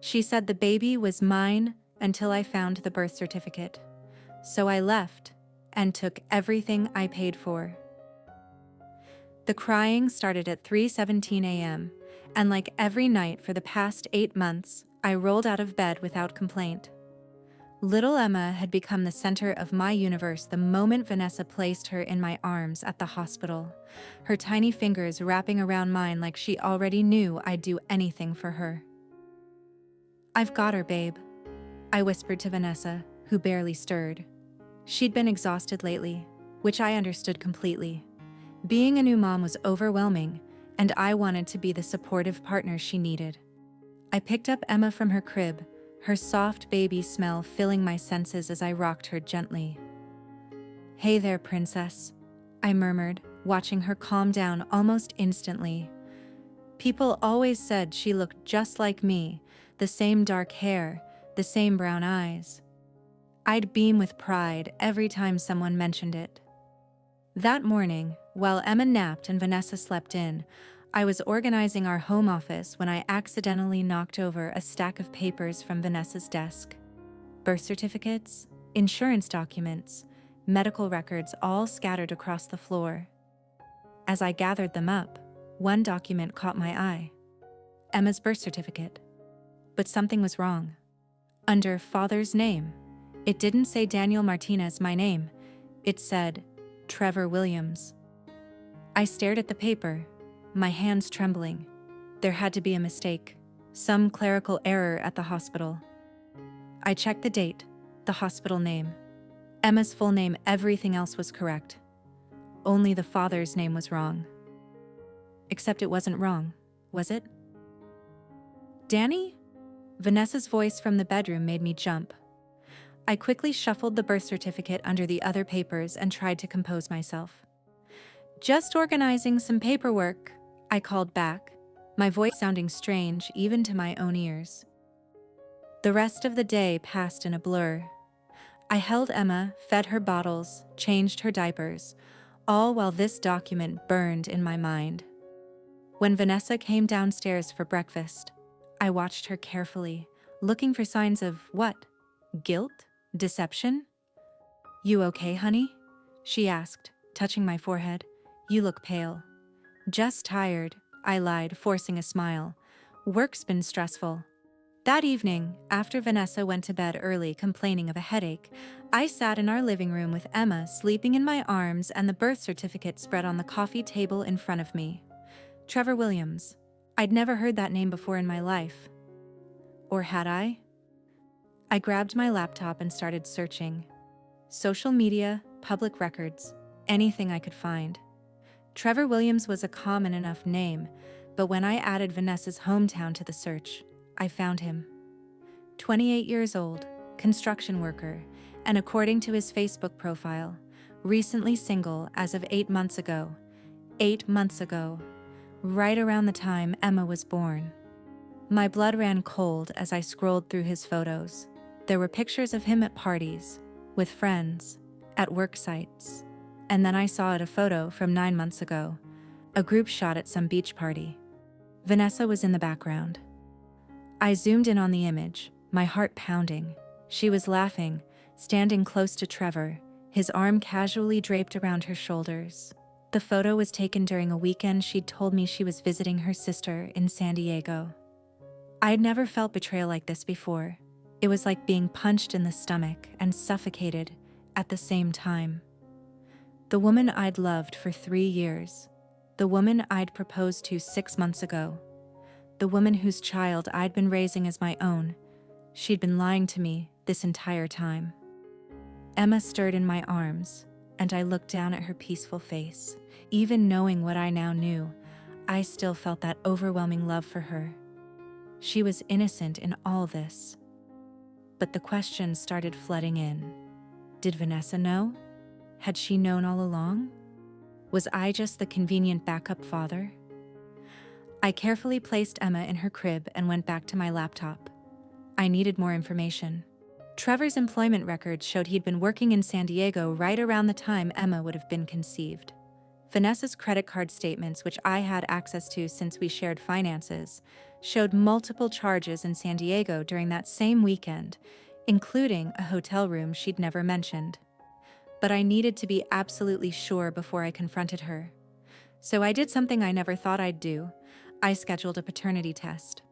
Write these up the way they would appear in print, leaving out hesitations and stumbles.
She said the baby was mine until I found the birth certificate. So I left and took everything I paid for. The crying started at 3:17 a.m., and like every night for the past 8 months, I rolled out of bed without complaint. Little Emma had become the center of my universe the moment Vanessa placed her in my arms at the hospital, her tiny fingers wrapping around mine like she already knew I'd do anything for her. "I've got her, babe," I whispered to Vanessa, who barely stirred. She'd been exhausted lately, which I understood completely. Being a new mom was overwhelming, and I wanted to be the supportive partner she needed. I picked up Emma from her crib, her soft baby smell filling my senses as I rocked her gently. "Hey there, princess," I murmured, watching her calm down almost instantly. People always said she looked just like me, the same dark hair, the same brown eyes. I'd beam with pride every time someone mentioned it. That morning, while Emma napped and Vanessa slept in, I was organizing our home office when I accidentally knocked over a stack of papers from Vanessa's desk. Birth certificates, insurance documents, medical records all scattered across the floor. As I gathered them up, one document caught my eye. Emma's birth certificate. But something was wrong. Under father's name, it didn't say Daniel Martinez, my name. It said Trevor Williams. I stared at the paper, my hands trembling. There had to be a mistake, some clerical error at the hospital. I checked the date, the hospital name. Emma's full name, everything else was correct. Only the father's name was wrong. Except it wasn't wrong, was it? "Danny?" Vanessa's voice from the bedroom made me jump. I quickly shuffled the birth certificate under the other papers and tried to compose myself. "Just organizing some paperwork," I called back, my voice sounding strange even to my own ears. The rest of the day passed in a blur. I held Emma, fed her bottles, changed her diapers, all while this document burned in my mind. When Vanessa came downstairs for breakfast, I watched her carefully, looking for signs of what? Guilt? Deception? "You okay, honey?" she asked, touching my forehead. "You look pale." "Just tired," I lied, forcing a smile. "Work's been stressful." That evening, after Vanessa went to bed early complaining of a headache, I sat in our living room with Emma sleeping in my arms and the birth certificate spread on the coffee table in front of me. Trevor Williams. I'd never heard that name before in my life. Or had I? I grabbed my laptop and started searching. Social media, public records, anything I could find. Trevor Williams was a common enough name, but when I added Vanessa's hometown to the search, I found him. 28 years old, construction worker, and according to his Facebook profile, recently single as of 8 months ago. 8 months ago, right around the time Emma was born. My blood ran cold as I scrolled through his photos. There were pictures of him at parties, with friends, at work sites. And then I saw a photo from 9 months ago, a group shot at some beach party. Vanessa was in the background. I zoomed in on the image, my heart pounding. She was laughing, standing close to Trevor, his arm casually draped around her shoulders. The photo was taken during a weekend she'd told me she was visiting her sister in San Diego. I'd never felt betrayal like this before. It was like being punched in the stomach and suffocated at the same time. The woman I'd loved for 3 years. The woman I'd proposed to 6 months ago. The woman whose child I'd been raising as my own. She'd been lying to me this entire time. Emma stirred in my arms, and I looked down at her peaceful face. Even knowing what I now knew, I still felt that overwhelming love for her. She was innocent in all this. But the questions started flooding in. Did Vanessa know? Had she known all along? Was I just the convenient backup father? I carefully placed Emma in her crib and went back to my laptop. I needed more information. Trevor's employment records showed he'd been working in San Diego right around the time Emma would have been conceived. Vanessa's credit card statements, which I had access to since we shared finances, showed multiple charges in San Diego during that same weekend, including a hotel room she'd never mentioned. But I needed to be absolutely sure before I confronted her. So I did something I never thought I'd do. I scheduled a paternity test.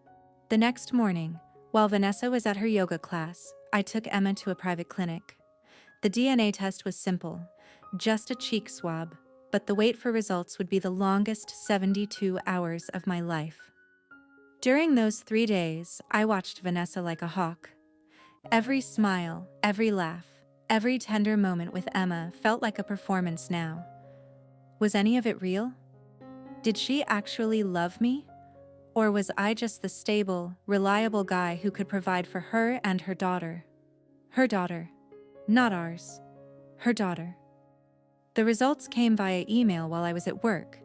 The next morning, while Vanessa was at her yoga class, I took Emma to a private clinic. The DNA test was simple, just a cheek swab, but the wait for results would be the longest 72 hours of my life. During those 3 days, I watched Vanessa like a hawk. Every smile, every laugh, every tender moment with Emma felt like a performance now. Was any of it real? Did she actually love me? Or was I just the stable, reliable guy who could provide for her and her daughter? Her daughter. Not ours. Her daughter. The results came via email while I was at work.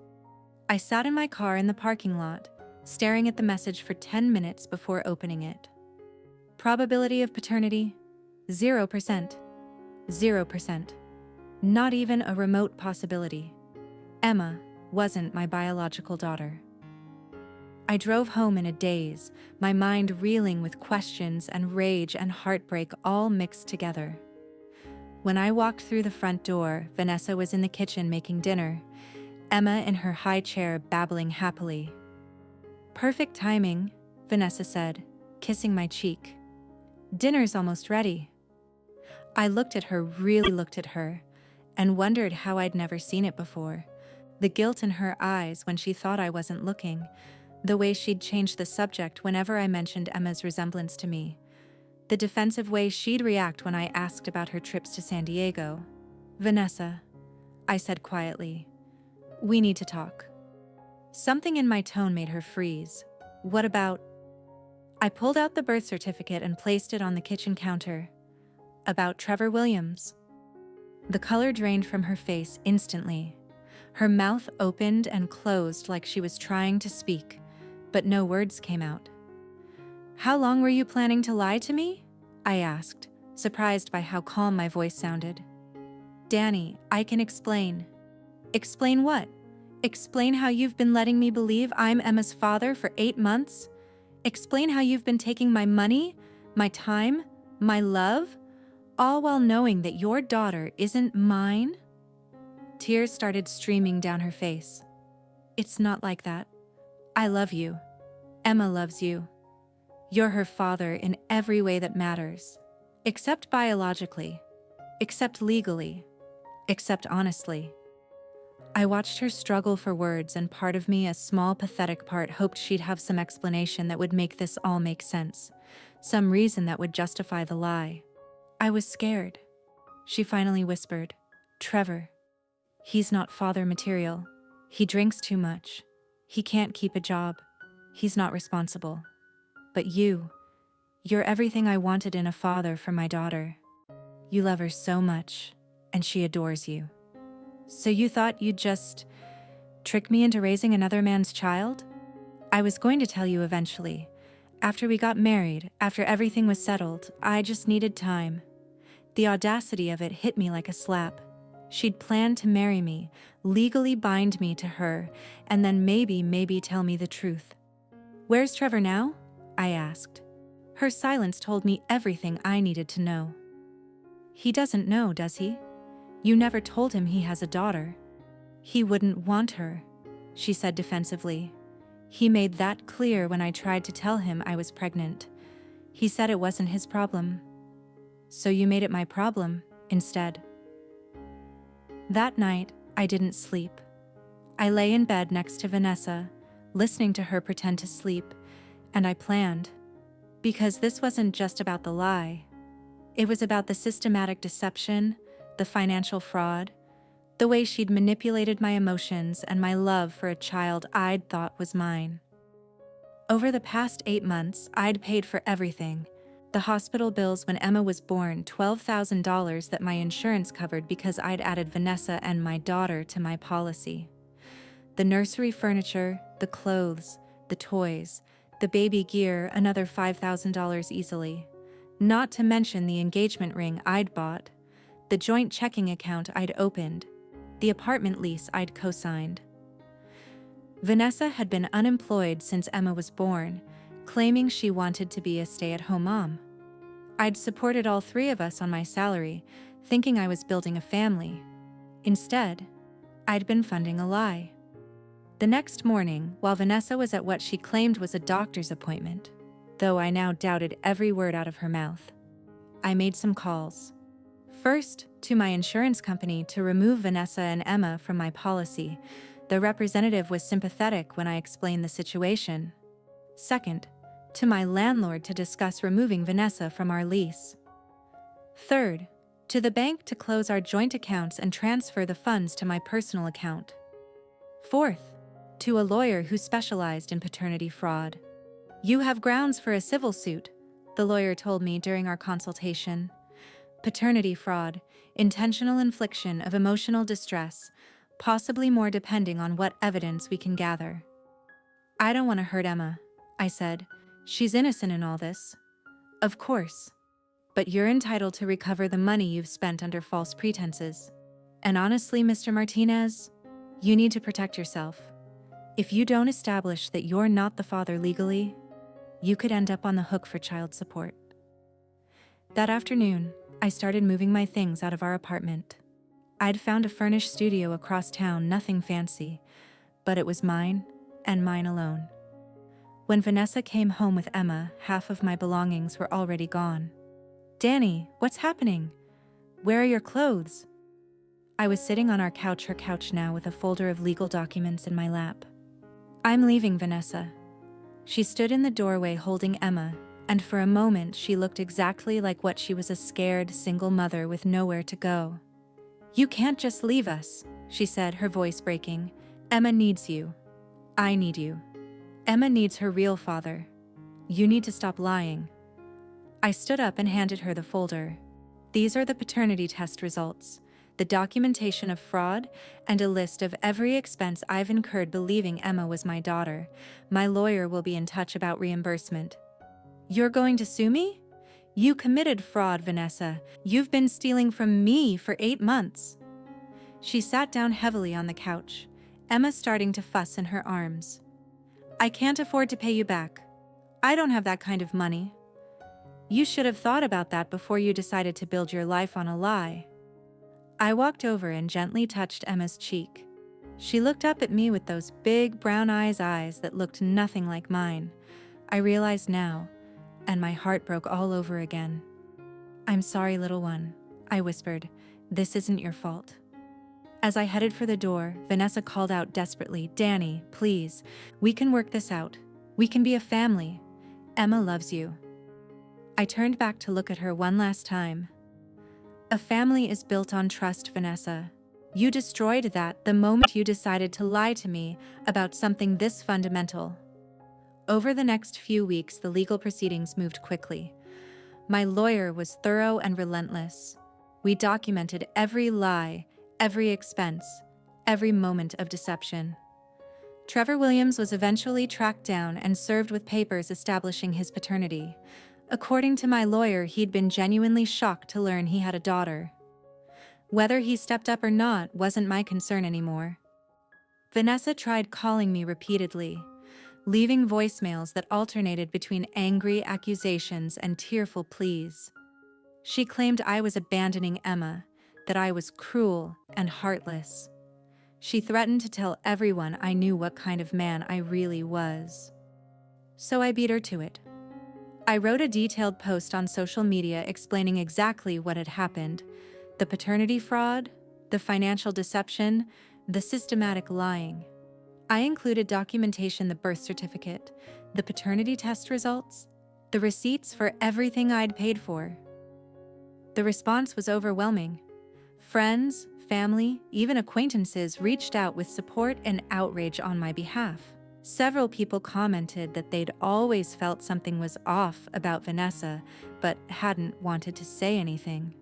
I sat in my car in the parking lot, staring at the message for 10 minutes before opening it. Probability of paternity? 0%. 0%. Not even a remote possibility. Emma wasn't my biological daughter. I drove home in a daze, my mind reeling with questions and rage and heartbreak all mixed together. When I walked through the front door, Vanessa was in the kitchen making dinner, Emma in her high chair babbling happily. "Perfect timing," Vanessa said, kissing my cheek. "Dinner's almost ready." I really looked at her, and wondered how I'd never seen it before. The guilt in her eyes when she thought I wasn't looking, the way she'd changed the subject whenever I mentioned Emma's resemblance to me, the defensive way she'd react when I asked about her trips to San Diego. "Vanessa," I said quietly, "we need to talk." Something in my tone made her freeze. "What about?" I pulled out the birth certificate and placed it on the kitchen counter. "About Trevor Williams." The color drained from her face instantly. Her mouth opened and closed like she was trying to speak, but no words came out. "How long were you planning to lie to me?" I asked, surprised by how calm my voice sounded. "Danny, I can explain." "Explain what? Explain how you've been letting me believe I'm Emma's father for 8 months? Explain how you've been taking my money, my time, my love, all while knowing that your daughter isn't mine?" Tears started streaming down her face. "It's not like that. I love you. Emma loves you. You're her father in every way that matters. Except biologically. Except legally. Except honestly." I watched her struggle for words, and part of me, a small pathetic part, hoped she'd have some explanation that would make this all make sense. Some reason that would justify the lie. "I was scared." She finally whispered, "Trevor. He's not father material. He drinks too much. He can't keep a job. He's not responsible. But you're everything I wanted in a father for my daughter. You love her so much, and she adores you. So you thought you'd just trick me into raising another man's child? I was going to tell you eventually. After we got married, after everything was settled, I just needed time." The audacity of it hit me like a slap. She'd planned to marry me, legally bind me to her, and then maybe tell me the truth. "Where's Trevor now?" I asked. Her silence told me everything I needed to know. "He doesn't know, does he? You never told him he has a daughter." "He wouldn't want her," she said defensively. "He made that clear when I tried to tell him I was pregnant. He said it wasn't his problem." "So you made it my problem, instead." That night, I didn't sleep. I lay in bed next to Vanessa, listening to her pretend to sleep, and I planned. Because this wasn't just about the lie. It was about the systematic deception, the financial fraud, the way she'd manipulated my emotions and my love for a child I'd thought was mine. Over the past 8 months, I'd paid for everything. The hospital bills when Emma was born, $12,000 that my insurance covered because I'd added Vanessa and my daughter to my policy. The nursery furniture, the clothes, the toys, the baby gear, another $5,000 easily. Not to mention the engagement ring I'd bought, the joint checking account I'd opened, the apartment lease I'd co-signed. Vanessa had been unemployed since Emma was born, claiming she wanted to be a stay-at-home mom. I'd supported all three of us on my salary, thinking I was building a family. Instead, I'd been funding a lie. The next morning, while Vanessa was at what she claimed was a doctor's appointment, though I now doubted every word out of her mouth, I made some calls. First, to my insurance company to remove Vanessa and Emma from my policy. The representative was sympathetic when I explained the situation. Second, to my landlord to discuss removing Vanessa from our lease. Third, to the bank to close our joint accounts and transfer the funds to my personal account. Fourth, to a lawyer who specialized in paternity fraud. "You have grounds for a civil suit," the lawyer told me during our consultation. Paternity fraud, intentional infliction of emotional distress, possibly more depending on what evidence we can gather. "I don't want to hurt Emma," I said. "She's innocent in all this." "Of course. But you're entitled to recover the money you've spent under false pretenses. And honestly, Mr. Martinez, you need to protect yourself. If you don't establish that you're not the father legally, you could end up on the hook for child support." That afternoon, I started moving my things out of our apartment. I'd found a furnished studio across town, nothing fancy, but it was mine and mine alone. When Vanessa came home with Emma, half of my belongings were already gone. "Danny, what's happening? Where are your clothes?" I was sitting on our couch, her couch now, with a folder of legal documents in my lap. "I'm leaving, Vanessa." She stood in the doorway holding Emma, and for a moment she looked exactly like what she was, a scared, single mother with nowhere to go. "You can't just leave us," she said, her voice breaking. "Emma needs you. I need you. Emma needs her real father. You need to stop lying." I stood up and handed her the folder. "These are the paternity test results, the documentation of fraud, and a list of every expense I've incurred believing Emma was my daughter. My lawyer will be in touch about reimbursement." "You're going to sue me? You committed fraud, Vanessa. You've been stealing from me for 8 months." She sat down heavily on the couch, Emma starting to fuss in her arms. "I can't afford to pay you back. I don't have that kind of money. You should have thought about that before you decided to build your life on a lie." I walked over and gently touched Emma's cheek. She looked up at me with those big brown eyes that looked nothing like mine. I realized now, and my heart broke all over again. "I'm sorry, little one," I whispered. "This isn't your fault." As I headed for the door, Vanessa called out desperately, "Danny, please, we can work this out. We can be a family. Emma loves you." I turned back to look at her one last time. "A family is built on trust, Vanessa. You destroyed that the moment you decided to lie to me about something this fundamental." Over the next few weeks, the legal proceedings moved quickly. My lawyer was thorough and relentless. We documented every lie, every expense, every moment of deception. Trevor Williams was eventually tracked down and served with papers establishing his paternity. According to my lawyer, he'd been genuinely shocked to learn he had a daughter. Whether he stepped up or not wasn't my concern anymore. Vanessa tried calling me repeatedly, leaving voicemails that alternated between angry accusations and tearful pleas. She claimed I was abandoning Emma, that I was cruel and heartless. She threatened to tell everyone I knew what kind of man I really was. So I beat her to it. I wrote a detailed post on social media explaining exactly what had happened: the paternity fraud, the financial deception, the systematic lying. I included documentation, the birth certificate, the paternity test results, the receipts for everything I'd paid for. The response was overwhelming. Friends, family, even acquaintances reached out with support and outrage on my behalf. Several people commented that they'd always felt something was off about Vanessa, but hadn't wanted to say anything.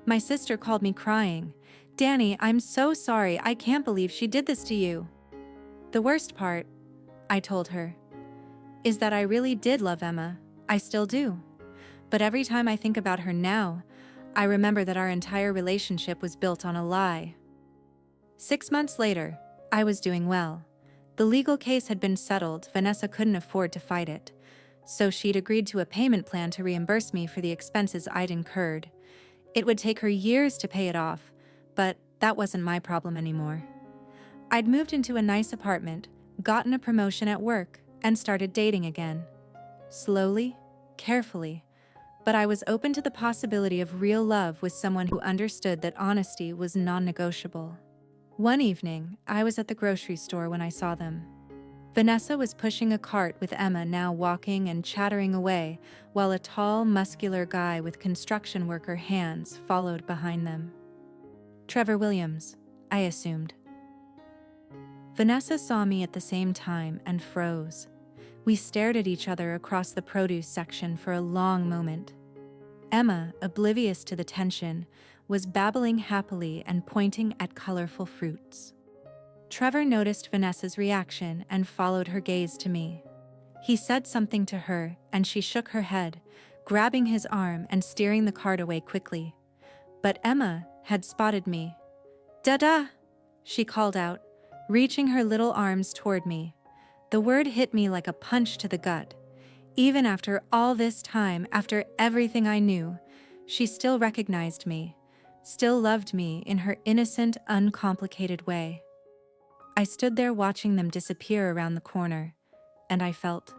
My sister called me crying. "Danny, I'm so sorry. I can't believe she did this to you." "The worst part," I told her, "is that I really did love Emma. I still do. But every time I think about her now, I remember that our entire relationship was built on a lie." 6 months later, I was doing well. The legal case had been settled. Vanessa couldn't afford to fight it, so she'd agreed to a payment plan to reimburse me for the expenses I'd incurred. It would take her years to pay it off, but that wasn't my problem anymore. I'd moved into a nice apartment, gotten a promotion at work, and started dating again. Slowly, carefully, but I was open to the possibility of real love with someone who understood that honesty was non-negotiable. One evening, I was at the grocery store when I saw them. Vanessa was pushing a cart with Emma, now walking and chattering away, while a tall, muscular guy with construction worker hands followed behind them. Trevor Williams, I assumed. Vanessa saw me at the same time and froze. We stared at each other across the produce section for a long moment. Emma, oblivious to the tension, was babbling happily and pointing at colorful fruits. Trevor noticed Vanessa's reaction and followed her gaze to me. He said something to her, and she shook her head, grabbing his arm and steering the cart away quickly. But Emma had spotted me. "Dada!" she called out, reaching her little arms toward me. The word hit me like a punch to the gut. Even after all this time, after everything I knew, she still recognized me, still loved me in her innocent, uncomplicated way. I stood there watching them disappear around the corner, and I felt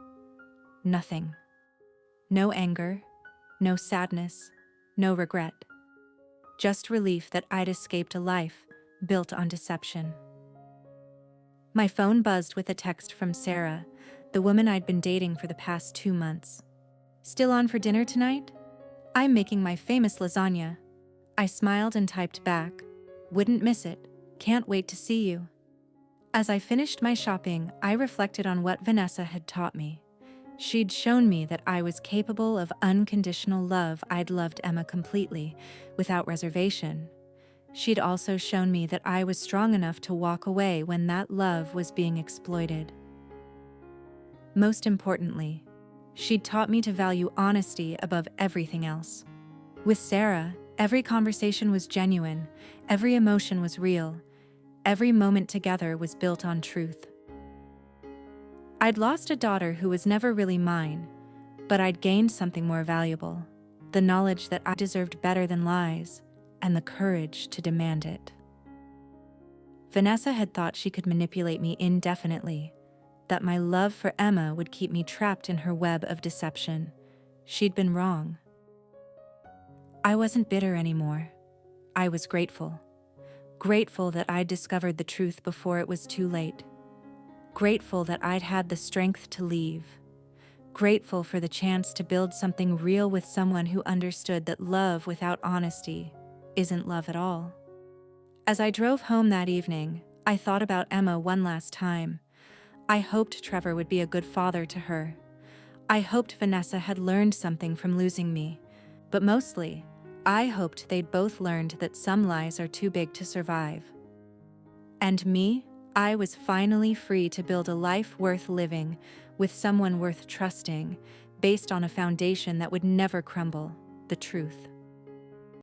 nothing. No anger, no sadness, no regret. Just relief that I'd escaped a life built on deception. My phone buzzed with a text from Sarah, the woman I'd been dating for the past 2 months. "Still on for dinner tonight? I'm making my famous lasagna." I smiled and typed back, "Wouldn't miss it. Can't wait to see you." As I finished my shopping, I reflected on what Vanessa had taught me. She'd shown me that I was capable of unconditional love. I'd loved Emma completely, without reservation. She'd also shown me that I was strong enough to walk away when that love was being exploited. Most importantly, she'd taught me to value honesty above everything else. With Sarah, every conversation was genuine, every emotion was real, every moment together was built on truth. I'd lost a daughter who was never really mine, but I'd gained something more valuable, the knowledge that I deserved better than lies, and the courage to demand it. Vanessa had thought she could manipulate me indefinitely, that my love for Emma would keep me trapped in her web of deception. She'd been wrong. I wasn't bitter anymore. I was grateful. Grateful that I'd discovered the truth before it was too late. Grateful that I'd had the strength to leave. Grateful for the chance to build something real with someone who understood that love without honesty isn't love at all. As I drove home that evening, I thought about Emma one last time. I hoped Trevor would be a good father to her. I hoped Vanessa had learned something from losing me. But mostly, I hoped they'd both learned that some lies are too big to survive. And me, I was finally free to build a life worth living with someone worth trusting, based on a foundation that would never crumble, the truth.